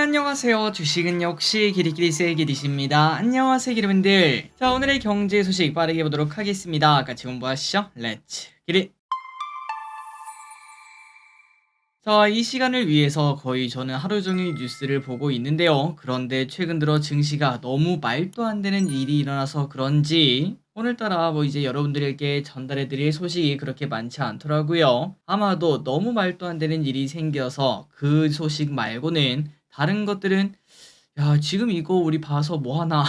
안녕하세요. 주식은 역시 기리기리스의 기리십니다. 안녕하세요, 여러분들. 자, 오늘의 경제 소식 빠르게 보도록 하겠습니다. 같이 공부하시죠. 렛츠 기리. 자, 이 시간을 위해서 거의 저는 하루 종일 뉴스를 보고 있는데요. 그런데 최근 들어 증시가 너무 말도 안 되는 일이 일어나서 그런지 오늘따라 이제 여러분들에게 전달해 드릴 소식이 그렇게 많지 않더라고요. 아마도 너무 말도 안 되는 일이 생겨서 그 소식 말고는 다른 것들은 야, 지금 이거 우리 봐서 뭐 하나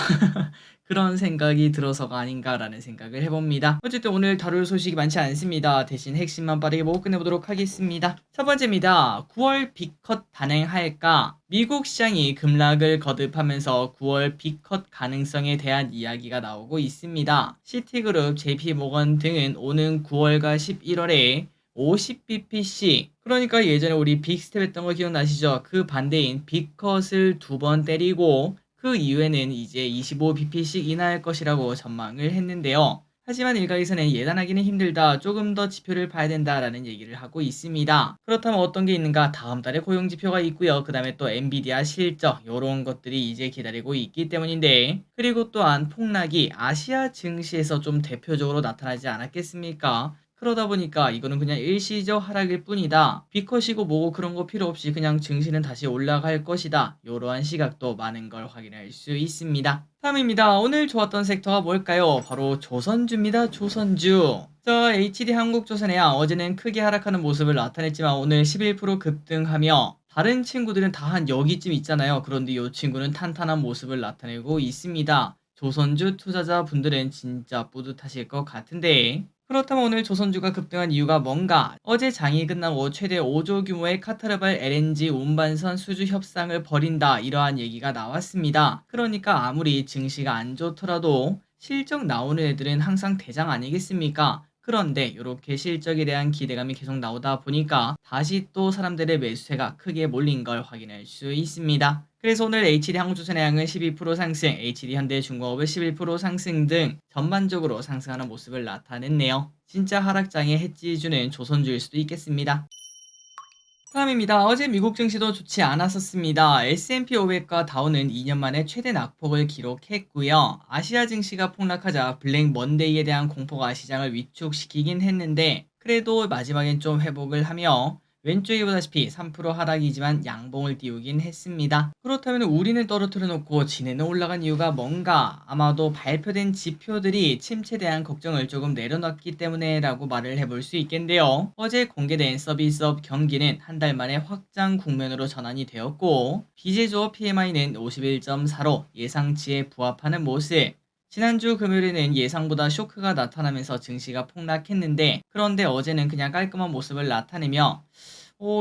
그런 생각이 들어서가 아닌가라는 생각을 해봅니다. 어쨌든 오늘 다룰 소식이 많지 않습니다. 대신 핵심만 빠르게 보고 끝내보도록 하겠습니다. 첫 번째입니다. 9월 빅컷 단행할까? 미국 시장이 급락을 거듭하면서 9월 빅컷 가능성에 대한 이야기가 나오고 있습니다. 시티그룹, JP모건 등은 오는 9월과 11월에 50bp씩, 그러니까 예전에 우리 빅스텝 했던 거 기억나시죠? 그 반대인 빅컷을 2번 때리고 그 이후에는 이제 25bp씩 인하할 것이라고 전망을 했는데요. 하지만 일각에서는 예단하기는 힘들다, 조금 더 지표를 봐야 된다라는 얘기를 하고 있습니다. 그렇다면 어떤 게 있는가? 다음 달에 고용 지표가 있고요. 그 다음에 또 엔비디아 실적, 이런 것들이 이제 기다리고 있기 때문인데, 그리고 또한 폭락이 아시아 증시에서 좀 대표적으로 나타나지 않았겠습니까? 그러다 보니까 이거는 그냥 일시적 하락일 뿐이다. 비컷이고 뭐고 그런 거 필요 없이 그냥 증시는 다시 올라갈 것이다. 이러한 시각도 많은 걸 확인할 수 있습니다. 다음입니다. 오늘 좋았던 섹터가 뭘까요? 바로 조선주입니다. 조선주. 자, HD 한국조선해야 어제는 크게 하락하는 모습을 나타냈지만 오늘 11% 급등하며 다른 친구들은 다 한 여기쯤 있잖아요. 그런데 이 친구는 탄탄한 모습을 나타내고 있습니다. 조선주 투자자분들은 진짜 뿌듯하실 것 같은데, 그렇다면 오늘 조선주가 급등한 이유가 뭔가? 어제 장이 끝나고 최대 5조 규모의 카타르발 LNG 운반선 수주 협상을 벌인다, 이러한 얘기가 나왔습니다. 그러니까 아무리 증시가 안 좋더라도 실적 나오는 애들은 항상 대장 아니겠습니까? 그런데 이렇게 실적에 대한 기대감이 계속 나오다 보니까 다시 또 사람들의 매수세가 크게 몰린 걸 확인할 수 있습니다. 그래서 오늘 HD 한국조선해양은 12% 상승, HD 현대중공업은 11% 상승 등 전반적으로 상승하는 모습을 나타냈네요. 진짜 하락장의 해지주는 조선주일 수도 있겠습니다. 다음입니다. 어제 미국 증시도 좋지 않았었습니다. S&P 500과 다우는 2년 만에 최대 낙폭을 기록했고요. 아시아 증시가 폭락하자 블랙 먼데이에 대한 공포가 시장을 위축시키긴 했는데, 그래도 마지막엔 좀 회복을 하며 왼쪽에 보다시피 3% 하락이지만 양봉을 띄우긴 했습니다. 그렇다면 우리는 떨어뜨려 놓고 지네는 올라간 이유가 뭔가? 아마도 발표된 지표들이 침체에 대한 걱정을 조금 내려놨기 때문에 라고 말을 해볼 수 있겠는데요. 어제 공개된 서비스업 경기는 한 달 만에 확장 국면으로 전환이 되었고, 비제조업 PMI는 51.4로 예상치에 부합하는 모습. 지난주 금요일에는 예상보다 쇼크가 나타나면서 증시가 폭락했는데, 그런데 어제는 그냥 깔끔한 모습을 나타내며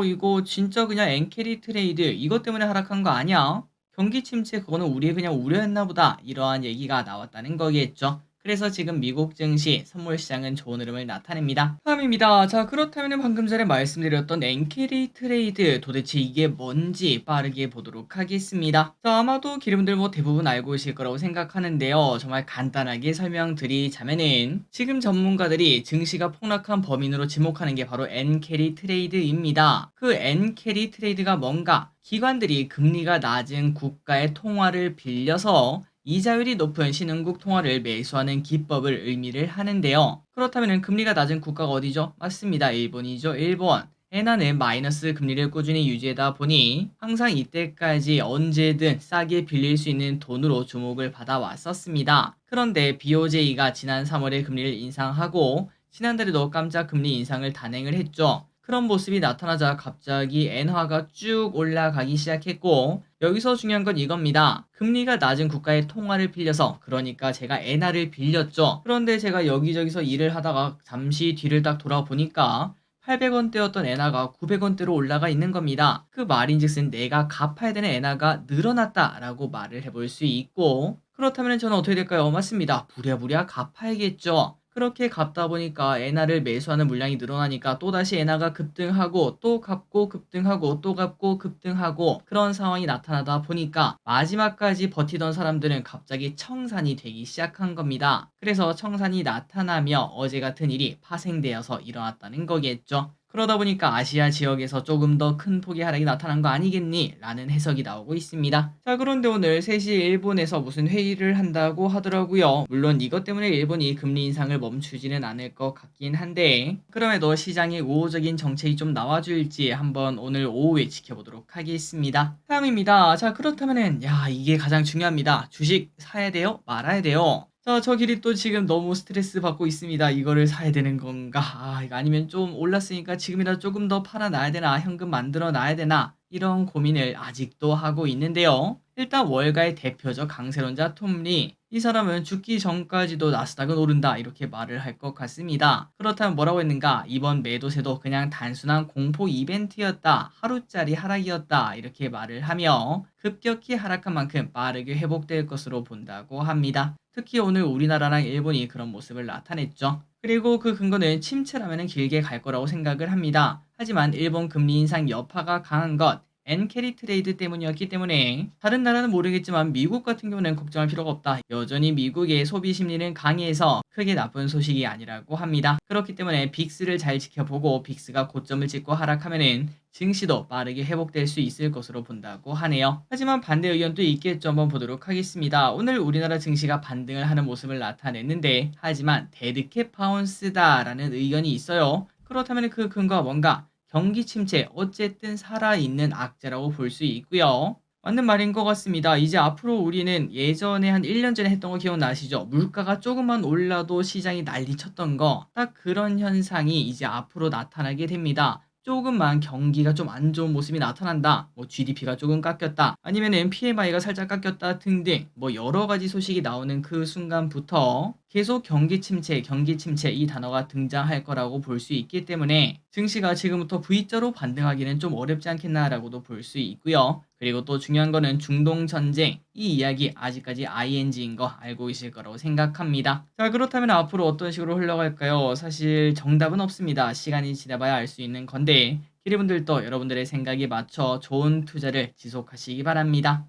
이거 진짜 그냥 엔캐리 트레이드 이것 때문에 하락한 거 아니야? 경기 침체 그거는 우리 그냥 우려했나 보다, 이러한 얘기가 나왔다는 거겠죠. 그래서 지금 미국 증시 선물 시장은 좋은 흐름을 나타냅니다. 다음입니다. 자, 그렇다면 방금 전에 말씀드렸던 엔캐리 트레이드 도대체 이게 뭔지 빠르게 보도록 하겠습니다. 자, 아마도 기름들 대부분 알고 계실 거라고 생각하는데요. 정말 간단하게 설명드리자면은 지금 전문가들이 증시가 폭락한 범인으로 지목하는 게 바로 엔캐리 트레이드입니다. 그 엔캐리 트레이드가 뭔가? 기관들이 금리가 낮은 국가의 통화를 빌려서 이자율이 높은 신흥국 통화를 매수하는 기법을 의미를 하는데요. 그렇다면 금리가 낮은 국가가 어디죠? 맞습니다. 일본이죠. 일본. 엔화는 마이너스 금리를 꾸준히 유지하다 보니 항상 이때까지 언제든 싸게 빌릴 수 있는 돈으로 주목을 받아왔었습니다. 그런데 BOJ가 지난 3월에 금리를 인상하고 지난달에도 깜짝 금리 인상을 단행을 했죠. 그런 모습이 나타나자 갑자기 엔화가 쭉 올라가기 시작했고, 여기서 중요한 건 이겁니다. 금리가 낮은 국가의 통화를 빌려서, 그러니까 제가 엔화를 빌렸죠. 그런데 제가 여기저기서 일을 하다가 잠시 뒤를 딱 돌아보니까 800원대였던 엔화가 900원대로 올라가 있는 겁니다. 그 말인즉슨 내가 갚아야 되는 엔화가 늘어났다라고 말을 해볼 수 있고, 그렇다면 저는 어떻게 될까요? 맞습니다. 부랴부랴 갚아야겠죠. 그렇게 갚다 보니까 엔화를 매수하는 물량이 늘어나니까 또다시 엔화가 급등하고 또 갚고 급등하고 또 갚고 급등하고, 그런 상황이 나타나다 보니까 마지막까지 버티던 사람들은 갑자기 청산이 되기 시작한 겁니다. 그래서 청산이 나타나며 어제 같은 일이 파생되어서 일어났다는 거겠죠. 그러다 보니까 아시아 지역에서 조금 더 큰 폭의 하락이 나타난 거 아니겠니? 라는 해석이 나오고 있습니다. 자, 그런데 오늘 3시에 일본에서 무슨 회의를 한다고 하더라고요. 물론 이것 때문에 일본이 금리 인상을 멈추지는 않을 것 같긴 한데, 그럼에도 시장의 우호적인 정책이 좀 나와줄지 한번 오늘 오후에 지켜보도록 하겠습니다. 다음입니다. 자, 그렇다면은, 이게 가장 중요합니다. 주식 사야 돼요? 말아야 돼요? 자, 저 길이 또 지금 너무 스트레스 받고 있습니다. 이거를 사야 되는 건가? 이거 아니면 좀 올랐으니까 지금이라도 조금 더 팔아놔야 되나? 현금 만들어 놔야 되나? 이런 고민을 아직도 하고 있는데요. 일단 월가의 대표적 강세론자 톰리. 이 사람은 죽기 전까지도 나스닥은 오른다 이렇게 말을 할 것 같습니다. 그렇다면 뭐라고 했는가? 이번 매도세도 그냥 단순한 공포 이벤트였다. 하루짜리 하락이었다. 이렇게 말을 하며 급격히 하락한 만큼 빠르게 회복될 것으로 본다고 합니다. 특히 오늘 우리나라랑 일본이 그런 모습을 나타냈죠. 그리고 그 근거는 침체라면 길게 갈 거라고 생각을 합니다. 하지만 일본 금리 인상 여파가 강한 것, 엔캐리 트레이드 때문이었기 때문에 다른 나라는 모르겠지만 미국 같은 경우는 걱정할 필요가 없다. 여전히 미국의 소비 심리는 강해서 크게 나쁜 소식이 아니라고 합니다. 그렇기 때문에 빅스를 잘 지켜보고 빅스가 고점을 찍고 하락하면은 증시도 빠르게 회복될 수 있을 것으로 본다고 하네요. 하지만 반대 의견도 있겠죠. 한번 보도록 하겠습니다. 오늘 우리나라 증시가 반등을 하는 모습을 나타냈는데 하지만 데드캣 바운스다라는 의견이 있어요. 그렇다면 그 근거가 뭔가? 경기 침체, 어쨌든 살아있는 악재라고 볼 수 있고요. 맞는 말인 것 같습니다. 이제 앞으로 우리는 예전에 한 1년 전에 했던 거 기억나시죠? 물가가 조금만 올라도 시장이 난리쳤던 거. 딱 그런 현상이 이제 앞으로 나타나게 됩니다. 조금만 경기가 좀 안 좋은 모습이 나타난다. 뭐 GDP가 조금 깎였다. 아니면은 PMI가 살짝 깎였다 등등 뭐 여러 가지 소식이 나오는 그 순간부터 계속 경기 침체 이 단어가 등장할 거라고 볼 수 있기 때문에 증시가 지금부터 V자로 반등하기는 좀 어렵지 않겠나라고도 볼 수 있고요. 그리고 또 중요한 거는 중동 전쟁 이 이야기 아직까지 ING인 거 알고 계실 거라고 생각합니다. 자, 그렇다면 앞으로 어떤 식으로 흘러갈까요? 사실 정답은 없습니다. 시간이 지나봐야 알 수 있는 건데 기리분들도 여러분들의 생각에 맞춰 좋은 투자를 지속하시기 바랍니다.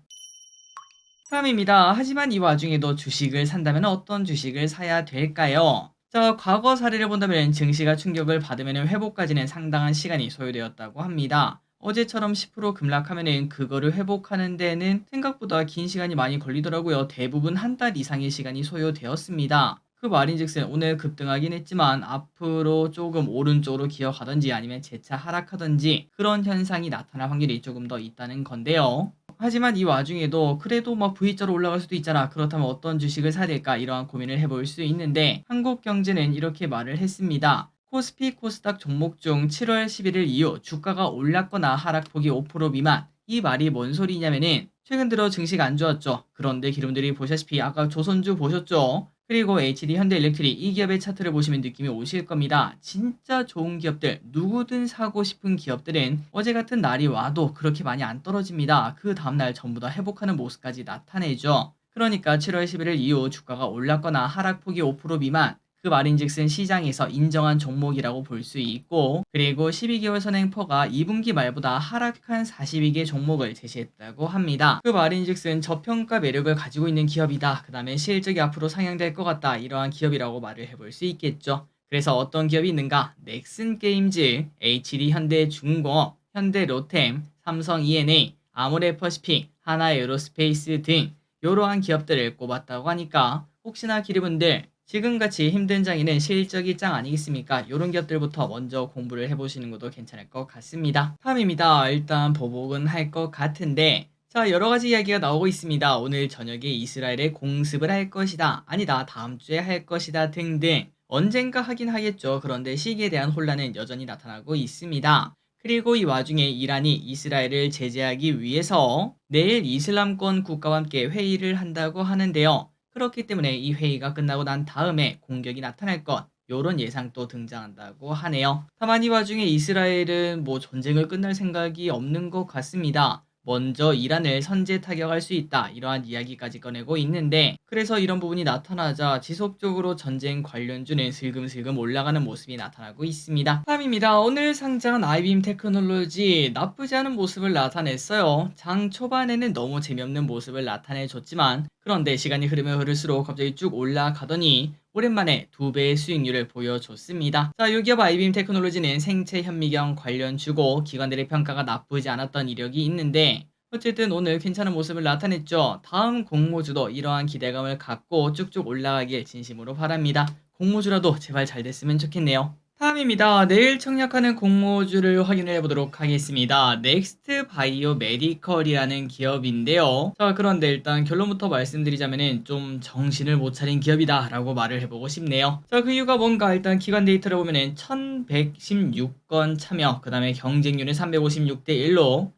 다음입니다. 하지만 이 와중에도 주식을 산다면 어떤 주식을 사야 될까요? 자, 과거 사례를 본다면 증시가 충격을 받으면 회복까지는 상당한 시간이 소요되었다고 합니다. 어제처럼 10% 급락하면 그거를 회복하는 데는 생각보다 긴 시간이 많이 걸리더라고요. 대부분 한 달 이상의 시간이 소요되었습니다. 그 말인즉슨 오늘 급등하긴 했지만 앞으로 조금 오른쪽으로 기어가든지 아니면 재차 하락하든지 그런 현상이 나타날 확률이 조금 더 있다는 건데요. 하지만 이 와중에도 그래도 막 V자로 올라갈 수도 있잖아. 그렇다면 어떤 주식을 사야 될까? 이러한 고민을 해볼 수 있는데 한국경제는 이렇게 말을 했습니다. 코스피 코스닥 종목 중 7월 11일 이후 주가가 올랐거나 하락폭이 5% 미만. 이 말이 뭔 소리냐면은 최근 들어 증시가 안 좋았죠. 그런데 기름들이 보시다시피 아까 조선주 보셨죠? 그리고 HD 현대일렉트릭 이 기업의 차트를 보시면 느낌이 오실 겁니다. 진짜 좋은 기업들, 누구든 사고 싶은 기업들은 어제 같은 날이 와도 그렇게 많이 안 떨어집니다. 그 다음날 전부 다 회복하는 모습까지 나타내죠. 그러니까 7월 11일 이후 주가가 올랐거나 하락폭이 5% 미만, 그 말인즉슨 시장에서 인정한 종목이라고 볼 수 있고, 그리고 12개월 선행퍼가 2분기 말보다 하락한 42개 종목을 제시했다고 합니다. 그 말인즉슨 저평가 매력을 가지고 있는 기업이다. 그 다음에 실적이 앞으로 상향될 것 같다. 이러한 기업이라고 말을 해볼 수 있겠죠. 그래서 어떤 기업이 있는가? 넥슨 게임즈, HD 현대중공업, 현대로템, 삼성 E&A, 아모레퍼시픽, 하나에어로스페이스 등 이러한 기업들을 꼽았다고 하니까 혹시나 기르분들 지금같이 힘든 장에는 실적이 짱 아니겠습니까? 이런 기업들부터 먼저 공부를 해보시는 것도 괜찮을 것 같습니다. 다음입니다. 일단 보복은 할 것 같은데 자, 여러 가지 이야기가 나오고 있습니다. 오늘 저녁에 이스라엘에 공습을 할 것이다. 아니다. 다음 주에 할 것이다. 등등. 언젠가 하긴 하겠죠. 그런데 시기에 대한 혼란은 여전히 나타나고 있습니다. 그리고 이 와중에 이란이 이스라엘을 제재하기 위해서 내일 이슬람권 국가와 함께 회의를 한다고 하는데요. 그렇기 때문에 이 회의가 끝나고 난 다음에 공격이 나타날 것, 요런 예상도 등장한다고 하네요. 다만 이 와중에 이스라엘은 뭐 전쟁을 끝날 생각이 없는 것 같습니다. 먼저 이란을 선제 타격할 수 있다 이러한 이야기까지 꺼내고 있는데 그래서 이런 부분이 나타나자 지속적으로 전쟁 관련주는 슬금슬금 올라가는 모습이 나타나고 있습니다. 다음입니다. 오늘 상장한 아이빔 테크놀로지 나쁘지 않은 모습을 나타냈어요. 장 초반에는 너무 재미없는 모습을 나타내줬지만 그런데 시간이 흐르면 흐를수록 갑자기 쭉 올라가더니 오랜만에 2배의 수익률을 보여줬습니다. 자, 요 기업 아이빔 테크놀로지는 생체 현미경 관련주고 기관들의 평가가 나쁘지 않았던 이력이 있는데 어쨌든 오늘 괜찮은 모습을 나타냈죠. 다음 공모주도 이러한 기대감을 갖고 쭉쭉 올라가길 진심으로 바랍니다. 공모주라도 제발 잘 됐으면 좋겠네요. 다음입니다. 내일 청약하는 공모주를 확인을 해보도록 하겠습니다. 넥스트 바이오 메디컬이라는 기업인데요. 자, 그런데 일단 결론부터 말씀드리자면은 좀 정신을 못 차린 기업이다 라고 말을 해보고 싶네요. 자, 그 이유가 뭔가 일단 기관 데이터를 보면은 1116건 참여, 그 다음에 경쟁률은 356대 1로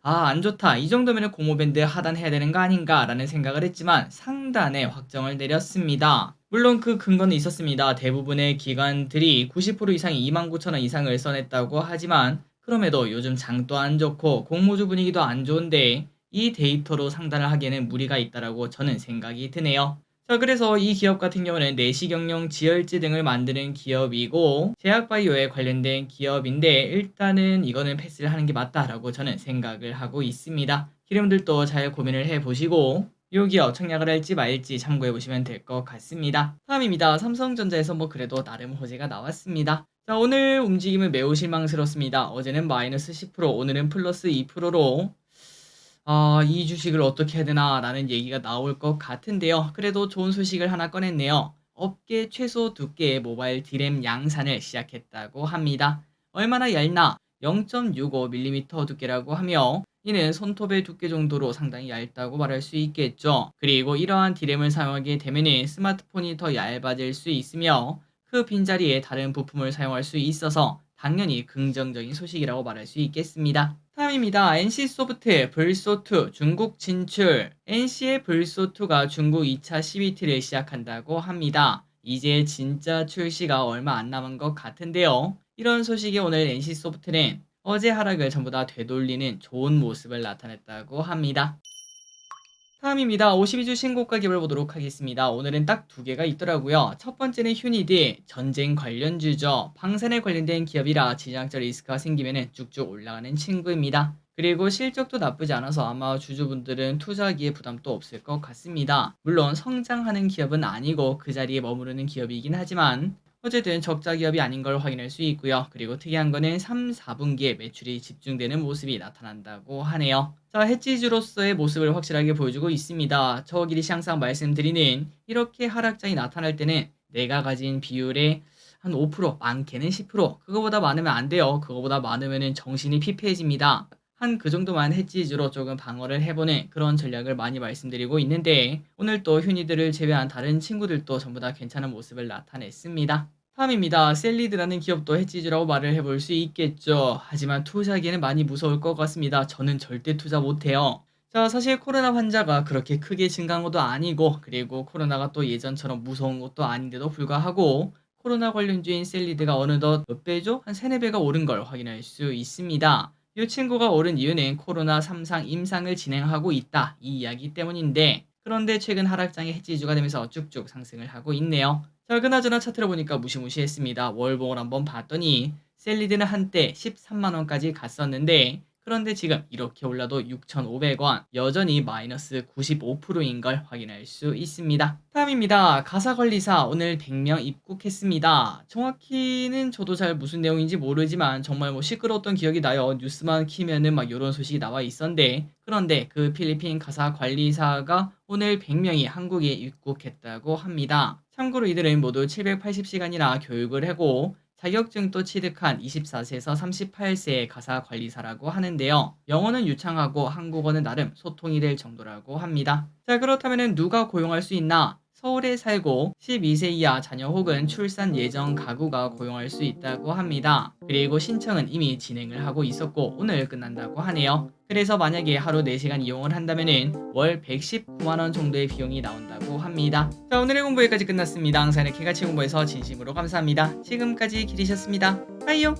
안 좋다. 이 정도면 공모밴드 하단해야 되는 거 아닌가 라는 생각을 했지만 상단에 확정을 내렸습니다. 물론 그 근거는 있었습니다. 대부분의 기관들이 90% 이상이 29,000원 이상을 써냈다고 하지만 그럼에도 요즘 장도 안 좋고 공모주 분위기도 안 좋은데 이 데이터로 상단을 하기에는 무리가 있다라고 저는 생각이 드네요. 자, 그래서 이 기업 같은 경우는 내시경용 지혈제 등을 만드는 기업이고 제약바이오에 관련된 기업인데 일단은 이거는 패스를 하는 게 맞다라고 저는 생각을 하고 있습니다. 기름들도 잘 고민을 해보시고 이 기업 청약을 할지 말지 참고해보시면 될 것 같습니다. 다음입니다. 삼성전자에서 그래도 나름 호재가 나왔습니다. 자, 오늘 움직임은 매우 실망스럽습니다. 어제는 마이너스 10%, 오늘은 플러스 2%로 이 주식을 어떻게 해야 되나 라는 얘기가 나올 것 같은데요. 그래도 좋은 소식을 하나 꺼냈네요. 업계 최소 두께의 모바일 디램 양산을 시작했다고 합니다. 얼마나 얇나? 0.65mm 두께라고 하며 이는 손톱의 두께 정도로 상당히 얇다고 말할 수 있겠죠. 그리고 이러한 디램을 사용하게 되면 스마트폰이 더 얇아질 수 있으며 그 빈자리에 다른 부품을 사용할 수 있어서 당연히 긍정적인 소식이라고 말할 수 있겠습니다. 다음입니다. NC소프트 불소2 중국 진출. NC의 불소2가 중국 2차 CBT를 시작한다고 합니다. 이제 진짜 출시가 얼마 안 남은 것 같은데요. 이런 소식에 오늘 NC소프트는 어제 하락을 전부 다 되돌리는 좋은 모습을 나타냈다고 합니다. 다음입니다. 52주 신고가 기업을 보도록 하겠습니다. 오늘은 딱 2개가 있더라고요. 첫 번째는 휴니드, 전쟁 관련주죠. 방산에 관련된 기업이라 지정학적 리스크가 생기면 쭉쭉 올라가는 친구입니다. 그리고 실적도 나쁘지 않아서 아마 주주분들은 투자하기에 부담도 없을 것 같습니다. 물론 성장하는 기업은 아니고 그 자리에 머무르는 기업이긴 하지만 어쨌든 적자 기업이 아닌 걸 확인할 수 있고요. 그리고 특이한 거는 3, 4분기에 매출이 집중되는 모습이 나타난다고 하네요. 자, 해지주로서의 모습을 확실하게 보여주고 있습니다. 저 길이시 항상 말씀드리는 이렇게 하락장이 나타날 때는 내가 가진 비율의 한 5%, 많게는 10%, 그거보다 많으면 안 돼요. 그거보다 많으면 정신이 피폐해집니다. 한 그 정도만 해지주로 조금 방어를 해보는 그런 전략을 많이 말씀드리고 있는데 오늘 또 휴니들을 제외한 다른 친구들도 전부 다 괜찮은 모습을 나타냈습니다. 다음입니다. 셀리드라는 기업도 해지주라고 말을 해볼 수 있겠죠. 하지만 투자하기에는 많이 무서울 것 같습니다. 저는 절대 투자 못해요. 자, 사실 코로나 환자가 그렇게 크게 증가한 것도 아니고 그리고 코로나가 또 예전처럼 무서운 것도 아닌데도 불구하고 코로나 관련주인 셀리드가 어느덧 몇 배죠? 한 3, 4배가 오른 걸 확인할 수 있습니다. 이 친구가 오른 이유는 코로나 3상 임상을 진행하고 있다 이 이야기 때문인데 그런데 최근 하락장의 해지주가 되면서 쭉쭉 상승을 하고 있네요. 자, 그나저나 차트를 보니까 무시무시했습니다. 월봉을 한번 봤더니 셀리드는 한때 13만원까지 갔었는데 그런데 지금 이렇게 올라도 6,500원 여전히 마이너스 95%인 걸 확인할 수 있습니다. 다음입니다. 가사관리사 오늘 100명 입국했습니다. 정확히는 저도 잘 무슨 내용인지 모르지만 정말 시끄러웠던 기억이 나요. 뉴스만 키면은 이런 소식이 나와 있었는데 그런데 그 필리핀 가사관리사가 오늘 100명이 한국에 입국했다고 합니다. 참고로 이들은 모두 780시간이나 교육을 하고 자격증도 취득한 24세에서 38세의 가사관리사라고 하는데요. 영어는 유창하고 한국어는 나름 소통이 될 정도라고 합니다. 자, 그렇다면 누가 고용할 수 있나? 서울에 살고 12세 이하 자녀 혹은 출산 예정 가구가 고용할 수 있다고 합니다. 그리고 신청은 이미 진행을 하고 있었고 오늘 끝난다고 하네요. 그래서 만약에 하루 4시간 이용을 한다면 월 119만원 정도의 비용이 나온다고 합니다. 자, 오늘의 공부 여기까지 끝났습니다. 항상 이렇게 같이 공부해서 진심으로 감사합니다. 지금까지 길이셨습니다. 빠이요.